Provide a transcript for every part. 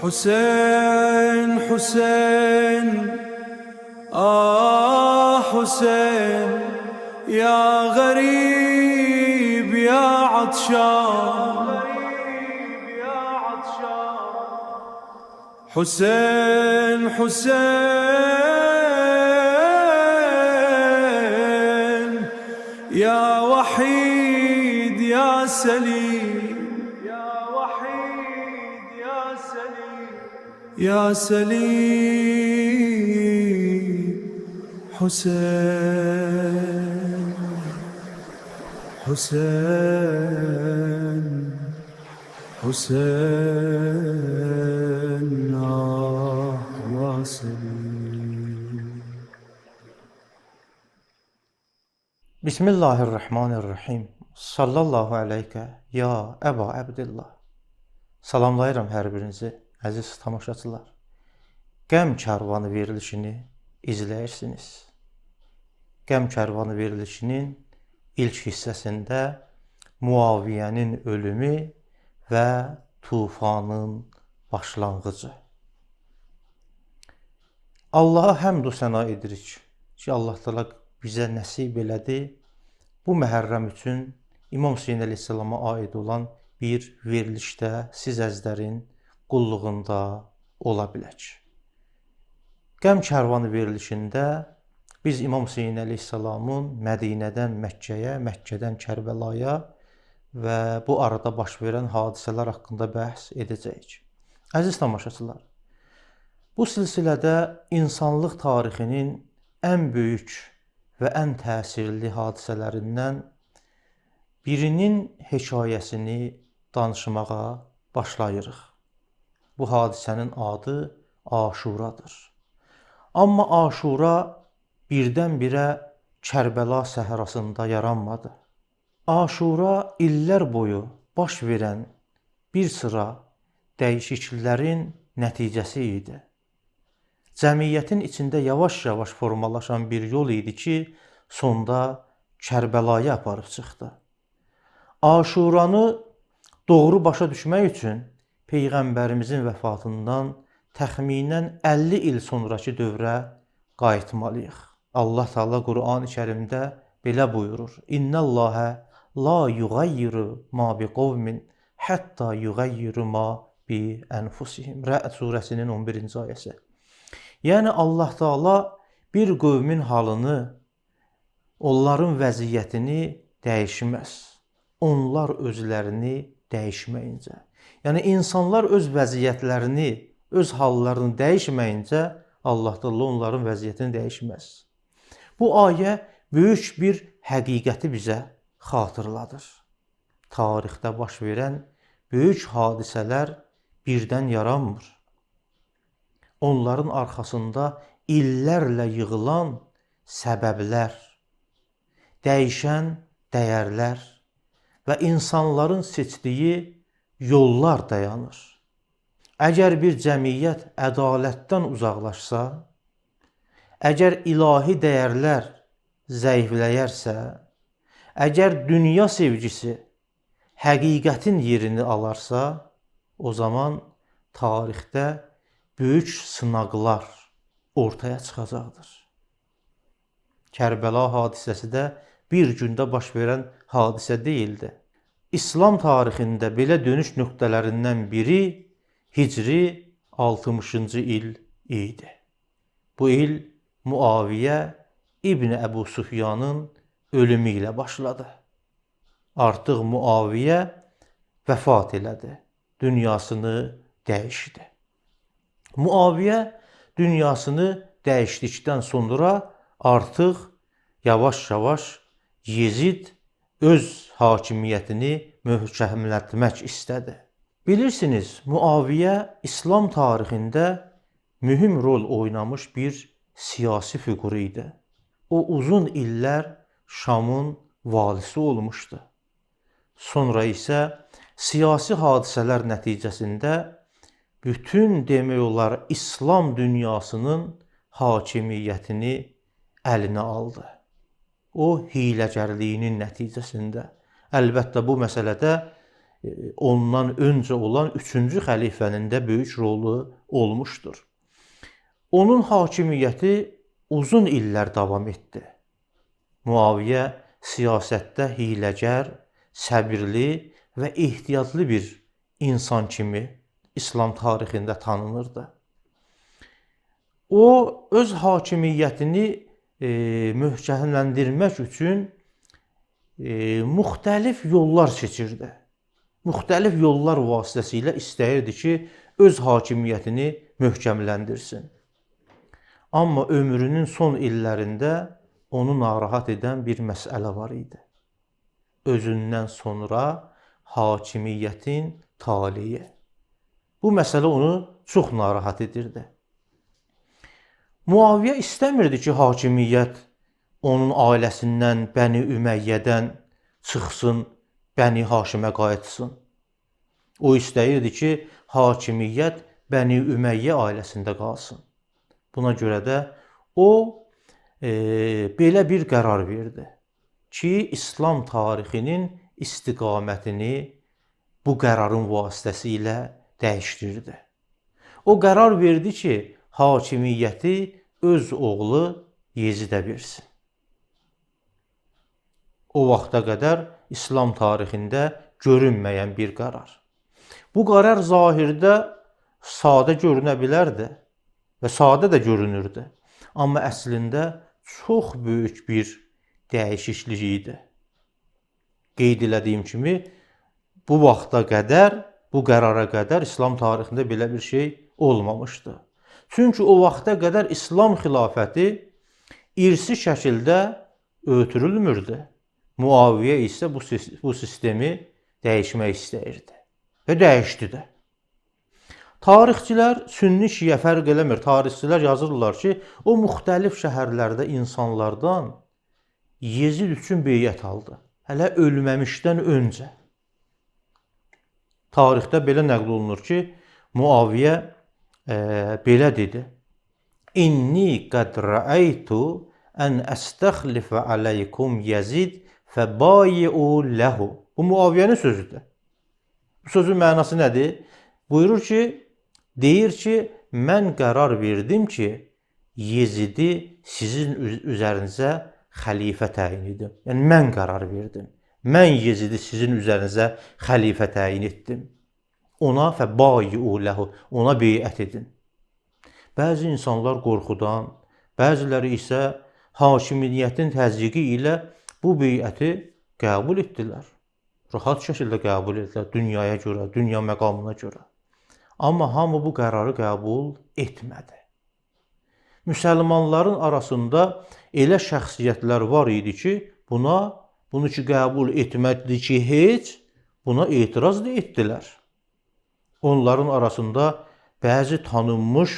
حسين حسين حسين يا غريب يا عطشان حسين حسين يا وحيد يا سليم يا سليم حسين حسين حسين يا سليم. Bismillahirrahmanirrahim. Sallallahu aleyke ya Əba Əbdillah. Salamlayıram hər birinizi, əziz tamaşaçılar. Qəm Kərvanı verilişini izləyirsiniz. Qəm Kərvanı verilişinin ilk hissəsində Muaviyənin ölümü və tufanın başlanğıcı. Allaha həmd və səna edirik ki, Allah Teala bizə nəsib elədi. Bu Məhərrəm üçün İmam Hüseyn əleyhissalama aid olan bir verilişdə siz əzlərin qulluğunda ola bilək. Qəm Kərvanı verilişində biz İmam Hüseyn əleyhissalamın Mədinədən Məkkəyə, Məkkədən Kərbəlaya və bu arada baş verən hadisələr haqqında bəhs edəcəyik. Əziz tamaşaçılar, bu silsilədə insanlıq tarixinin ən böyük və ən təsirli hadisələrindən birinin hekayəsini danışmağa başlayırıq. Bu hadisənin adı Aşuradır. Amma Aşura birdən-birə Kərbəla səhrasında yaranmadı. Aşura illər boyu baş verən bir sıra dəyişikliklərin nəticəsi idi. Cəmiyyətin içində yavaş-yavaş formalaşan bir yol idi ki, sonda Kərbəlaya aparıb çıxdı. Aşuranı doğru başa düşmək üçün Peyğəmbərimizin vəfatından təxminən 50 il sonraki dövrə qayıtmalıyıq. Allah Teala Qur'an-ı Kərimdə belə buyurur: İnnəlləhə la yuğayyiru ma bi qavmin hətta yuğayyiru ma bi ənfusihim. Rə'd surəsinin 11-ci ayəsi. Yəni Allah Teala bir qövmin halını, onların vəziyyətini dəyişməz. Onlar özlərini dəyişməyincə. Yəni insanlar öz vəziyyətlərini, öz hallarını dəyişməyincə Allah Teala onların vəziyyətini dəyişməz. Bu ayə böyük bir həqiqəti bizə xatırladır. Tarixdə baş verən böyük hadisələr birdən yaranmır. Onların arxasında illərlə yığılan səbəblər, dəyişən dəyərlər və insanların seçdiyi yollar dayanır. Əgər bir cəmiyyət ədalətdən uzaqlaşsa, əgər ilahi dəyərlər zəifləyərsə, əgər dünya sevgisi həqiqətin yerini alarsa, o zaman tarixdə böyük sınaqlar ortaya çıxacaqdır. Kərbəla hadisəsi də bir gündə baş verən hadisə deyildi. İslam tarixində belə dönüş nöqtələrindən biri Hicri 60-cı il idi. Bu il Muaviyə İbn Əbu Süfyanın ölümü ilə başladı. Artıq Muaviyə vəfat elədi, dünyasını dəyişdi. Muaviyə dünyasını dəyişdikdən sonra artıq yavaş-yavaş Yezid öz hakimiyyətini möhkəmlətmək istədi. Bilirsiniz, Muaviyə İslam tarixində mühüm rol oynamış bir siyasi fiqur idi. O uzun illər Şamın valisi olmuşdu. Sonra isə siyasi hadisələr nəticəsində bütün demək olar İslam dünyasının hakimiyyətini əlinə aldı. O hiyləgərliyinin nəticəsində. Əlbəttə bu məsələdə ondan öncə olan 3-cü xəlifənin də böyük rolu olmuşdur. Onun hakimiyyəti uzun illər davam etdi. Muaviyə siyasətdə hiyləgər, səbirli və ehtiyatlı bir insan kimi İslam tarixində tanınırdı. O, öz hakimiyyətini möhkəmləndirmək üçün müxtəlif yollar seçirdi. Müxtəlif yollar vasitəsilə istəyirdi ki, öz hakimiyyətini möhkəmləndirsin. Amma ömrünün son illərində onu narahat edən bir məsələ var idi. Özündən sonra hakimiyyətin taleyi. Bu məsələ onu çox narahat edirdi. Muaviyə istəmirdi ki, hakimiyyət onun ailəsindən, Bəni Üməyyədən çıxsın, Bəni Haşimə qayıtsın. O istəyirdi ki, hakimiyyət Bəni Üməyyə ailəsində qalsın. Buna görə də o belə bir qərar verdi ki, İslam tarixinin istiqamətini bu qərarın vasitəsilə dəyişdirdi. O qərar verdi ki, hakimiyyəti öz oğlu Yezidə versin. O vaxta qədər İslam tarixində görünməyən bir qərar. Bu qərar zahirdə sadə görünə bilərdi və sadə də görünürdü. Amma əslində çox böyük bir dəyişiklik idi. Qeyd elədiyim kimi, bu vaxta qədər, bu qərara qədər İslam tarixində belə bir şey olmamışdı. Çünki o vaxta qədər İslam xilafəti irsi şəkildə ötürülmürdü. Muaviyə isə bu sistemi dəyişmək istəyirdi və dəyişdi də. Tarixçilər sünni şiə fərq eləmir. Tarixçilər yazırlar ki, o müxtəlif şəhərlərdə insanlardan Yezid üçün beyət aldı. Hələ ölməmişdən öncə. Tarixdə belə nəql olunur ki, Muaviyə belə dedi. İnni qad ra'aytu an astaxlifa alaykum Yazid fəbayi'u ləhu. Bu Muaviyyənin sözüdür. Bu sözün mənası nədir? Buyurur ki, deyir ki, mən qərar verdim ki, Yezidi sizin üzərinizə xəlifə təyin edim. Yəni, mən qərar verdim. Mən Yezidi sizin üzərinizə xəlifə təyin etdim. Ona fəbayi'u ləhu, ona beyət edin. Bəzi insanlar qorxudan, bəziləri isə hakimiyyətin təzyiqi ilə bu beyəti qəbul etdilər. Rahat şəkildə qəbul etdilər dünyaya görə, dünya məqamına görə. Amma hamı bu qərarı qəbul etmədi. Müsəlmanların arasında elə şəxsiyyətlər var idi ki, bunu ki qəbul etmədi ki, heç buna etiraz da etdilər. Onların arasında bəzi tanınmış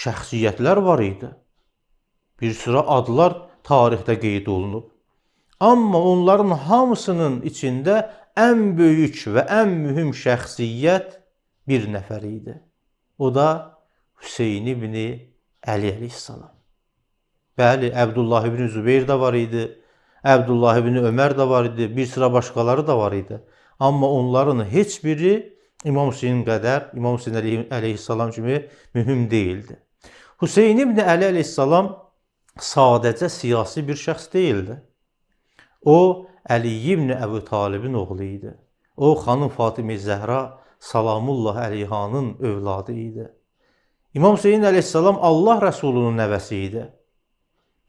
şəxsiyyətlər var idi. Bir sıra adlar tarixdə qeyd olunub. Amma onların hamısının içində ən böyük və ən mühüm şəxsiyyət bir nəfər idi. O da Hüseyn ibn Əli əleyhissalam. Bəli, Əbdullah ibn Zübeyir də var idi, Əbdullah ibn Ömər də var idi, bir sıra başqaları da var idi. Amma onların heç biri İmam Hüseyn qədər, İmam Hüseyn əleyhissalam kimi mühüm deyildi. Hüseyn ibn Əli əleyhissalam sadəcə siyasi bir şəxs deyildi. O, Əli ibn Əbu Talibin oğlu idi. O, xanım Fatimə Zəhra salamullah əleyhanın övladı idi. İmam Hüseyn əleyhissalam Allah Rəsulunun nəvəsi idi.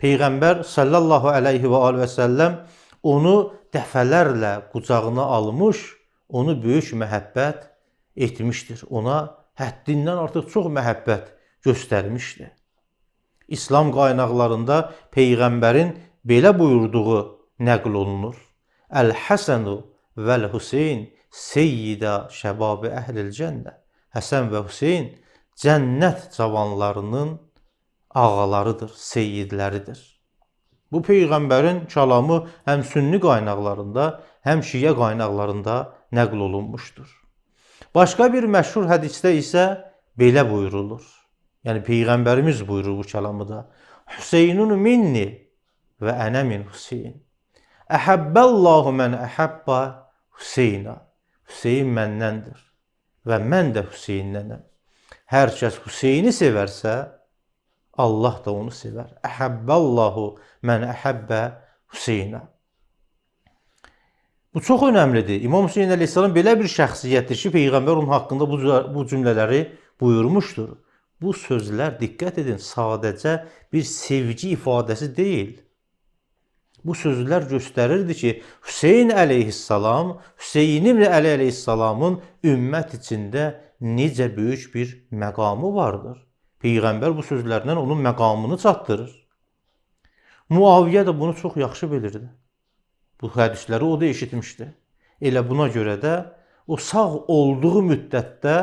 Peyğəmbər sallallahu əleyhi və aleyhi və səlləm onu dəfələrlə qucağına almış, onu böyük məhəbbət etmişdir. Ona həddindən artıq çox məhəbbət göstərmişdi. İslam qaynaqlarında Peyğəmbərin belə buyurduğu nəql olunur. Əl-Həsənu vəl-Hüseyn seyyidə şəbabı əhlil cənnə. Həsən və Hüseyn cənnət cavanlarının ağalarıdır, seyyidləridir. Bu Peyğəmbərin kəlamı həm sünni qaynaqlarında, həm şiə qaynaqlarında nəql olunmuşdur. Başqa bir məşhur hədisdə isə belə buyurulur. Yəni Peyğəmbərimiz buyurur bu kəlamı da. Hüseynun minni və ənə min Hüseyn. Əhəbbəllahu mən əhəbbə Hüseyna Hüseyn məndəndir və mən də Hüseyndənəm. Hər kəs Hüseyni sevərsə, Allah da onu sevər. Əhəbbəllahu mən əhəbbə Hüseynə. Bu çox önəmlidir. İmam Hüseyn əleyhissalam belə bir şəxsiyyətdir ki, Peyğəmbər onun haqqında bu cümlələri buyurmuşdur. Bu sözlər, diqqət edin, sadəcə bir sevgi ifadəsi deyil. Bu sözlər göstərirdi ki, Hüseyn əleyhissalam, Hüseyn ibn Əli əleyhissalamın ümmət içində necə böyük bir məqamı vardır. Peyğəmbər bu sözlərlə onun məqamını çatdırır. Muaviyə də bunu çox yaxşı bilirdi. Bu hədisləri o da eşitmişdi. Elə buna görə də o sağ olduğu müddətdə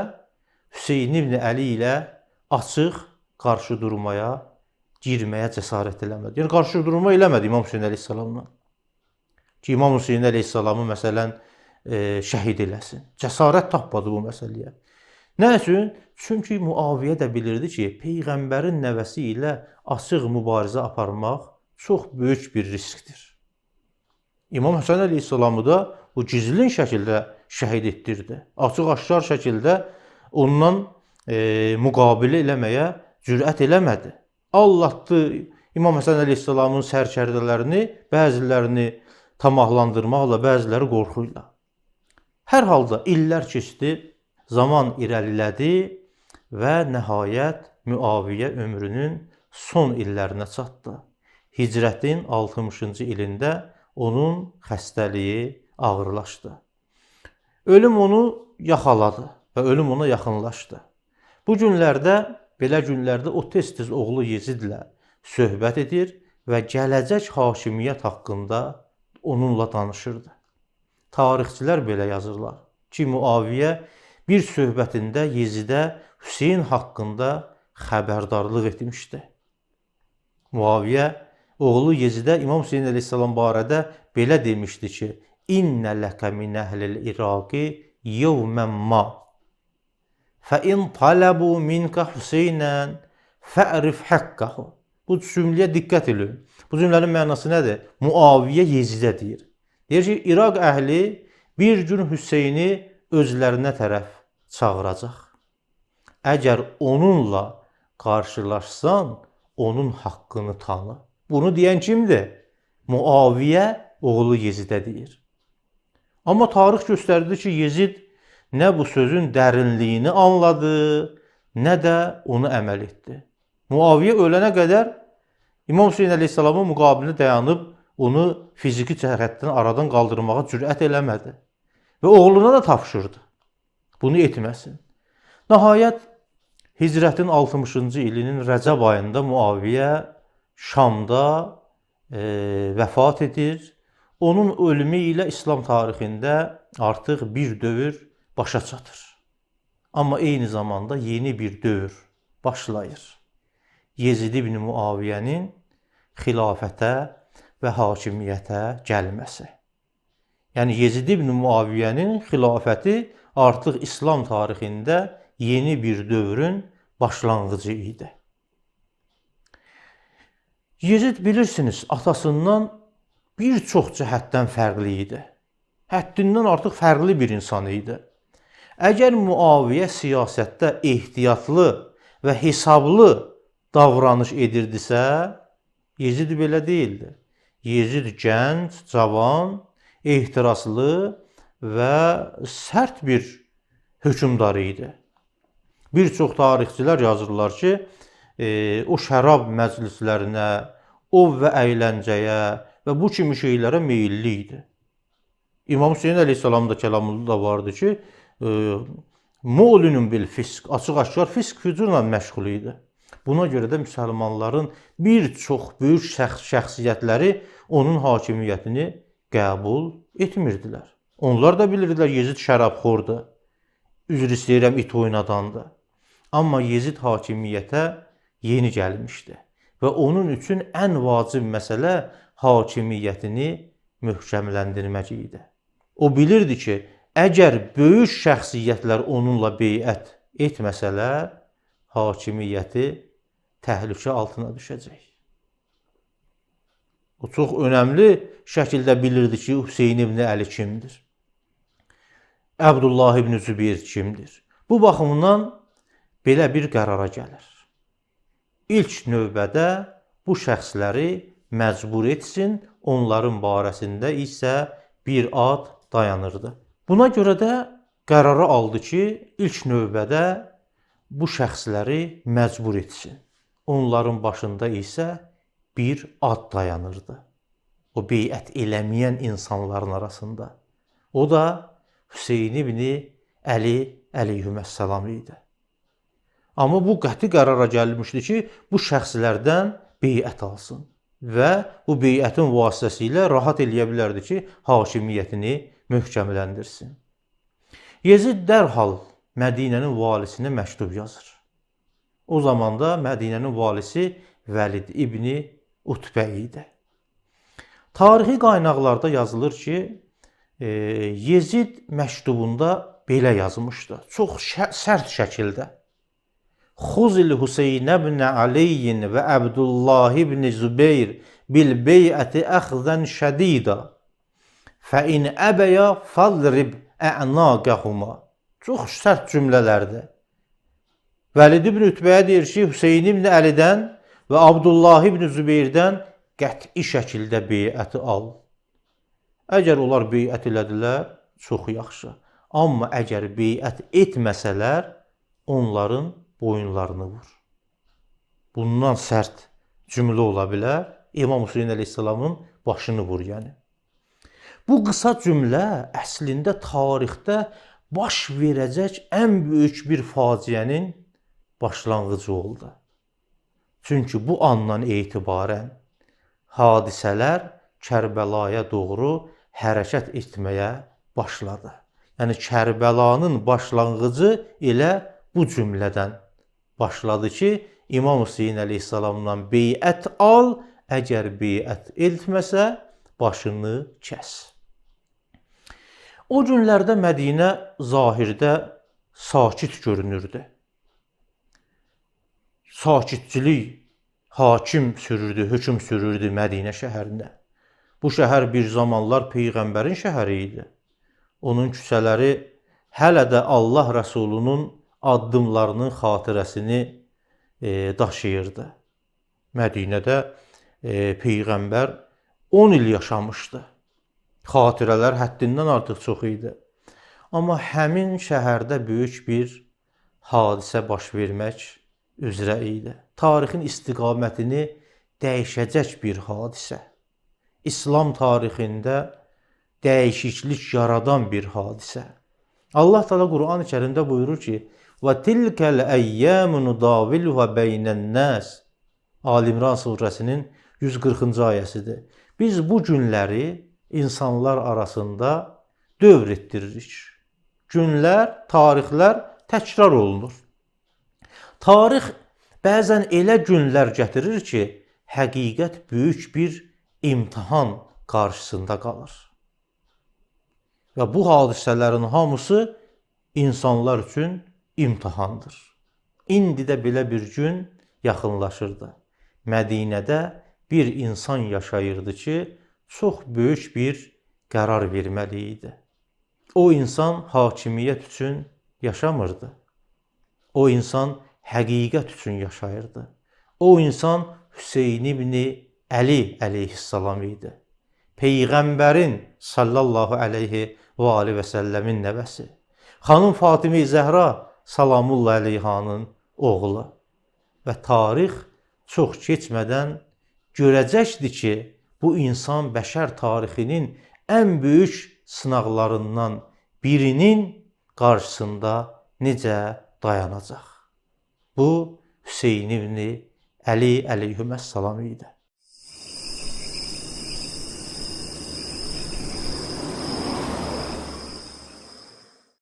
Hüseyn ibn Əli ilə açıq qarşı durmaya, girməyə cəsarət eləmədi. Yəni qarşı durma eləmədi İmam Hüseyn əleyhissalamla. Ki İmam Hüseyn əleyhissalamı məsələn şəhid eləsin. Cəsarət tapmadı bu məsələyə. Nə üçün? Çünki Muaviyə də bilirdi ki, Peyğəmbərin nəvəsi ilə açıq mübarizə aparmaq çox böyük bir riskdir. İmam Həsən əleyhissalamı da bu gizlin şəkildə şəhid etdirdi. Açıq-aşkar şəkildə ondan müqabilə eləməyə cürət eləmədi. Allatdı İmam Həsən əleyhissalamın sərkərdələrini, bəzilərini tamahlandırmaqla, bəziləri qorxuyla. Hər halda illər keçdi, zaman irəlilədi və nəhayət Müaviyə ömrünün son illərinə çatdı. Hicrətin 60-cı ilində onun xəstəliyi ağırlaşdı. Ölüm onu yaxaladı və ölüm ona yaxınlaşdı. Bu günlərdə, belə günlərdə o tez-tez oğlu Yezidlə söhbət edir və gələcək hakimiyyət haqqında onunla danışırdı. Tarixçilər belə yazırlar ki, Muaviyə bir söhbətində Yezidə Hüseyn haqqında xəbərdarlıq etmişdi. Muaviyə oğlu Yezidə İmam Hüseyn əleyhissalam barədə belə demişdi ki, İnnə ləkə min əhlil İraqi yevmən ma fə in tələbu minkə Hüseynən fə'rif həqqəhu. Bu cümləyə diqqət edin. Bu cümlənin mənası nədir? Muaviyə Yezidə deyir. Deyir ki, İraq əhli bir gün Hüseyni özlərinə tərəf çağıracaq. Əgər onunla qarşılaşsan, onun haqqını tanı. Bunu deyən kimdir? Muaviyə oğlu Yezidə deyir. Amma tarix göstərdi ki, Yezid nə bu sözün dərinliyini anladı, nə də onu əməl etdi. Muaviyə ölənə qədər İmam Hüseyn əleyhissalamın müqabilində dayanıb onu fiziki cəhətdən aradan qaldırmağa cürət eləmədi. Və oğluna da tapşırdı bunu etməsin. Nəhayət Hicrətin 60-cı ilinin Rəcəb ayında Muaviyə Şamda vəfat edir. Onun ölümü ilə İslam tarixində artıq bir dövr başa çatır. Amma eyni zamanda yeni bir dövr başlayır. Yezid ibn Muaviyənin xilafətə və hakimiyyətə gəlməsi. Yəni Yezid ibn Muaviyənin xilafəti artıq İslam tarixində yeni bir dövrün başlanğıcı idi. Yezid bilirsiniz, atasından bir çox cəhətdən fərqli idi. Həddindən artıq fərqli bir insan idi. Əgər Muaviyə siyasətdə ehtiyatlı və hesablı davranış edirdisə, Yezid belə deyildi. Yezid gənc, cavan, ehtiraslı və sərt bir hökmdar idi. Bir çox tarixçilər yazırlar ki, o şərab məclislərinə, ov və əyləncəyə və bu kimi şeylərə meyilli idi. İmam Hüseyn əleyhissalamın da kəlamında da vardı ki, mu'linun bil fisk, açıq-aşkar fisk fücurla məşğul idi. Buna görə də müsəlmanların bir çox böyük şəxsiyyətləri onun hakimiyyətini qəbul etmirdilər. Onlar da bilirdilər Yezid şərabxordur, üzr istəyirəm it oynadandı. Amma Yezid hakimiyyətə yeni gəlmişdi və onun üçün ən vacib məsələ hakimiyyətini möhkəmləndirmək idi. O bilirdi ki, əgər böyük şəxsiyyətlər onunla beyət etməsələr, hakimiyyəti təhlükə altına düşəcək. O çox önəmli şəkildə bilirdi ki, Hüseyn ibn Əli kimdir. Əbdullah ibn Zübeyir kimdir? Bu baxımdan belə bir qərara gəlir. İlk növbədə bu şəxsləri məcbur etsin, onların barəsində isə bir ad dayanırdı. Buna görə də qərarı aldı ki, ilk növbədə bu şəxsləri məcbur etsin. Onların başında isə bir ad dayanırdı. O beyət eləməyən insanların arasında. O da Hüseyn ibn Əli əleyhissalam idi. Amma bu qəti qərara gəlmişdi ki, bu şəxslərdən beyət alsın və bu beyətin vasitəsilə rahat eləyə bilərdi ki, hakimiyyətini möhkəmləndirsin. Yezid dərhal Mədinənin valisinə məktub yazır. O zaman da Mədinənin valisi Vəlid ibn Utbə idi. Tarixi qaynaqlarda yazılır ki, Yezid məktubunda belə yazmışdı, çox sərt şəkildə. Xuzil Hüseyn ibn Aliyin və Əbdullah ibn Zübeyir bil beyəti əxzən şədida fə in əbəyə fadrib ə'naqəhuma. Çox sərt cümlələrdir. Vəlid ibn Ütbəyə deyir ki, Hüseyn ibn Əlidən və Abdullah ibn Zübeyrdən qəti şəkildə beyəti al. Əgər onlar beyət elədilər, çox yaxşı. Amma əgər beyət etməsələr, onların boyunlarını vur. Bundan sərt cümlə ola bilər. İmam Hüseyn əleyhissalamın başını vur, yəni. Bu qısa cümlə əslində tarixdə baş verəcək ən böyük bir faciənin başlanğıcı oldu. Çünki bu andan etibarən hadisələr Kərbəlaya doğru hərəkət etməyə başladı. Yəni Kərbəlanın başlanğıcı elə bu cümlədən başladı ki, İmam Hüseyn əleyhissalamdan beyət al, əgər beyət etməsə başını kəs. O günlərdə Mədinə zahirdə sakit görünürdü. Sakitçilik hakim sürürdü, hökm sürürdü Mədinə şəhərində. Bu şəhər bir zamanlar Peyğəmbərin şəhəri idi. Onun küçələri hələ də Allah Rəsulunun addımlarının xatirəsini daşıyırdı. Mədinədə Peyğəmbər 10 il yaşamışdı. Xatirələr həddindən artıq çox idi. Amma həmin şəhərdə böyük bir hadisə baş vermək üzrə idi. Tarixin istiqamətini dəyişəcək bir hadisə. İslam tarixində dəyişiklik yaradan bir hadisə. Allah Teala Quran-ı Kərimdə buyurur ki: "Və tilkəl əyyəmu nudaviluha beynən-nas." Ali İmran surəsinin 140-cı ayəsidir. Biz bu günləri insanlar arasında dövr etdiririk. Günlər, tarixlər təkrar olunur. Tarix bəzən elə günlər gətirir ki, həqiqət böyük bir imtahan qarşısında qalır. Və bu hadisələrin hamısı insanlar üçün imtahandır. İndi də belə bir gün yaxınlaşırdı. Mədinədə bir insan yaşayırdı ki, çox böyük bir qərar verməli idi. O insan hakimiyyət üçün yaşamırdı. O insan həqiqət üçün yaşayırdı. O insan Hüseyn ibn Əli əleyhissalam idi. Peyğəmbərin sallallahu aleyhi və aleyhi və səlləmin nəvəsi. Xanım Fatimə-i Zəhra salamullah əleyhanın oğlu. Və tarix çox keçmədən görəcəkdir ki, bu insan bəşər tarixinin ən böyük sınaqlarından birinin qarşısında necə dayanacaq. Bu Hüseyn ibn Əli əleyhissalam idi.